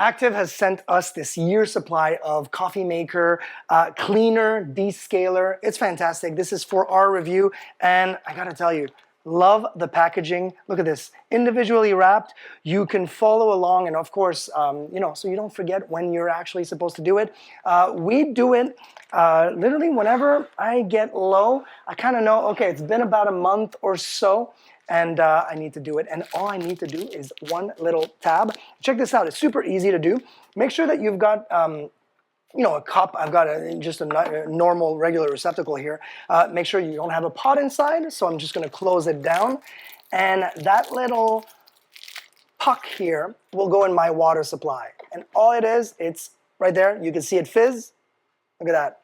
Active has sent us this year's supply of coffee maker, cleaner, descaler. It's fantastic. This is for our review, and I gotta tell you, love the packaging. Look at this, individually wrapped. You can follow along, and of course, so you don't forget when you're actually supposed to do it. We do it literally whenever I get low. I kind of know, okay, it's been about a month or so, and I need to do it. And all I need to do is one little tab. Check this out, it's super easy to do. Make sure that you've got a cup. I've got just a normal regular receptacle here. Make sure you don't have a pot inside, so I'm just gonna close it down. And that little puck here will go in my water supply. And all it is, it's right there. You can see it fizz. Look at that,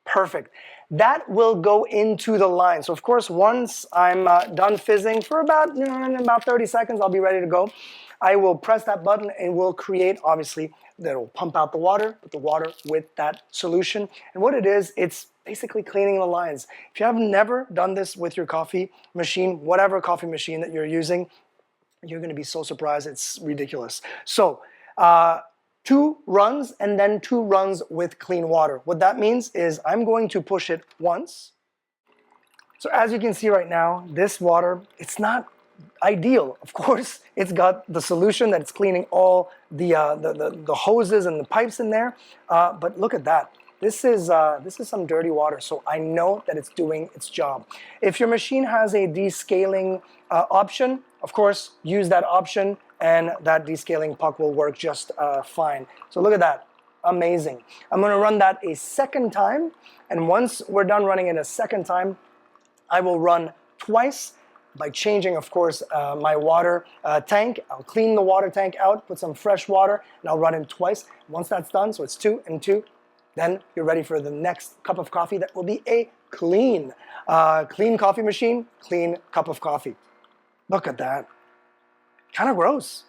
perfect. That will go into the line. So of course, once I'm done fizzing for about 30 seconds, I'll be ready to go. I will press that button and will create, obviously, that will pump out the water, put the water with that solution. And what it is, it's basically cleaning the lines. If you have never done this with your coffee machine, whatever coffee machine that you're using, you're gonna be so surprised, it's ridiculous. So, 2 runs and then 2 runs with clean water. What that means is I'm going to push it once. So as you can see right now, this water, it's not ideal. Of course, it's got the solution that it's cleaning all the hoses and the pipes in there. But look at that. This is some dirty water, so I know that it's doing its job. If your machine has a descaling option, of course, use that option, and that descaling puck will work just fine. So look at that, amazing. I'm gonna run that a second time, and once we're done running it a second time, I will run twice by changing, of course, my water tank. I'll clean the water tank out, put some fresh water, and I'll run it twice. Once that's done, so it's 2 and 2, then you're ready for the next cup of coffee that will be a clean coffee machine, clean cup of coffee. Look at that. Kind of gross.